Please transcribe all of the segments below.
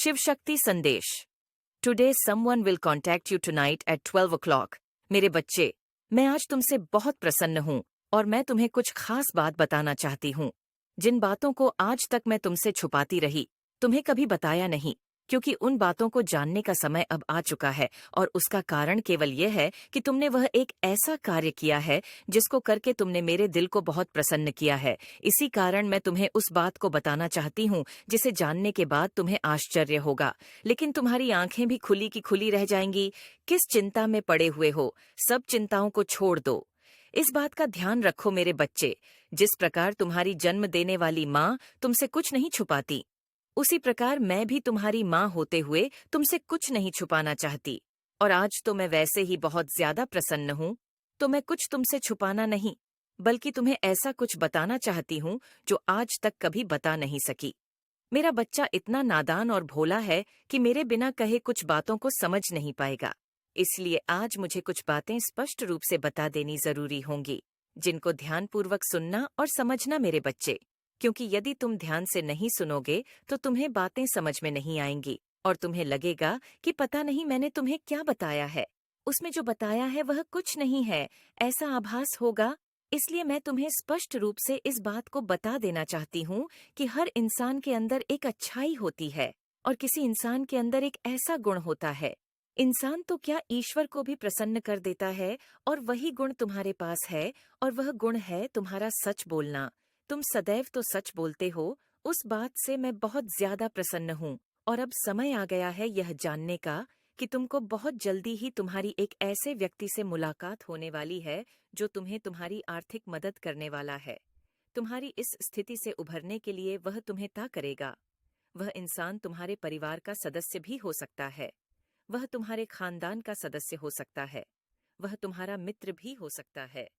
Shiv Shakti Sandesh. Today someone will contact you tonight at 12 o'clock। मेरे बच्चे, मैं आज तुमसे बहुत प्रसन्न हूँ और मैं तुम्हें कुछ खास बात बताना चाहती हूँ। जिन बातों को आज तक मैं तुमसे छुपाती रही, तुम्हें कभी बताया नहीं, क्योंकि उन बातों को जानने का समय अब आ चुका है। और उसका कारण केवल यह है कि तुमने वह एक ऐसा कार्य किया है जिसको करके तुमने मेरे दिल को बहुत प्रसन्न किया है। इसी कारण मैं तुम्हें उस बात को बताना चाहती हूँ जिसे जानने के बाद तुम्हें आश्चर्य होगा, लेकिन तुम्हारी आंखें भी खुली की खुली रह जाएंगी। किस चिंता में पड़े हुए हो? सब चिंताओं को छोड़ दो। इस बात का ध्यान रखो मेरे बच्चे, जिस प्रकार तुम्हारी जन्म देने वाली माँ तुमसे कुछ नहीं छुपाती, उसी प्रकार मैं भी तुम्हारी माँ होते हुए तुमसे कुछ नहीं छुपाना चाहती। और आज तो मैं वैसे ही बहुत ज्यादा प्रसन्न हूँ, तो मैं कुछ तुमसे छुपाना नहीं, बल्कि तुम्हें ऐसा कुछ बताना चाहती हूँ जो आज तक कभी बता नहीं सकी। मेरा बच्चा इतना नादान और भोला है कि मेरे बिना कहे कुछ बातों को समझ नहीं पाएगा। इसलिए आज मुझे कुछ बातें स्पष्ट रूप से बता देनी जरूरी होंगी, जिनको ध्यानपूर्वक सुनना और समझना मेरे बच्चे। क्योंकि यदि तुम ध्यान से नहीं सुनोगे तो तुम्हें बातें समझ में नहीं आएंगी और तुम्हें लगेगा कि पता नहीं मैंने तुम्हें क्या बताया है। उसमें जो बताया है वह कुछ नहीं है, ऐसा आभास होगा। इसलिए मैं तुम्हें स्पष्ट रूप से इस बात को बता देना चाहती हूँ कि हर इंसान के अंदर एक अच्छाई होती है और किसी इंसान के अंदर एक ऐसा गुण होता है। इंसान तो क्या, ईश्वर को भी प्रसन्न कर देता है, और वही गुण तुम्हारे पास है। और वह गुण है तुम्हारा सच बोलना। तुम सदैव तो सच बोलते हो, उस बात से मैं बहुत ज्यादा प्रसन्न हूँ। और अब समय आ गया है यह जानने का कि तुमको बहुत जल्दी ही तुम्हारी एक ऐसे व्यक्ति से मुलाकात होने वाली है जो तुम्हें तुम्हारी आर्थिक मदद करने वाला है। तुम्हारी इस स्थिति से उभरने के लिए वह तुम्हें ता करेगा। वह इंसान तुम्हारे परिवार का सदस्य भी हो सकता है, वह तुम्हारे खानदान का सदस्य हो सकता है, वह तुम्हारा मित्र भी हो सकता है,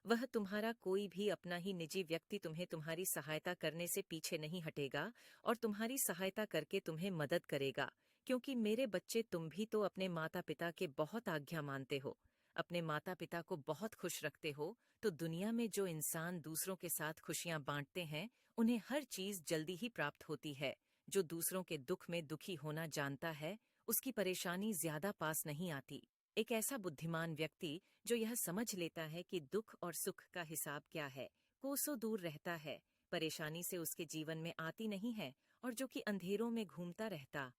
वह तुम्हारा कोई भी अपना ही निजी व्यक्ति तुम्हें तुम्हारी सहायता करने से पीछे नहीं हटेगा और तुम्हारी सहायता करके तुम्हें मदद करेगा। क्योंकि मेरे बच्चे, तुम भी तो अपने माता पिता के बहुत आज्ञा मानते हो, अपने माता पिता को बहुत खुश रखते हो। तो दुनिया में जो इंसान दूसरों के साथ खुशियां बांटते हैं, उन्हें हर चीज जल्दी ही प्राप्त होती है। जो दूसरों के दुख में दुखी होना जानता है, उसकी परेशानी ज्यादा पास नहीं आती। एक ऐसा बुद्धिमान व्यक्ति जो यह समझ लेता है कि दुख और सुख का हिसाब क्या है, कोसों दूर रहता है, परेशानी से उसके जीवन में आती नहीं है, और जो कि अंधेरों में घूमता रहता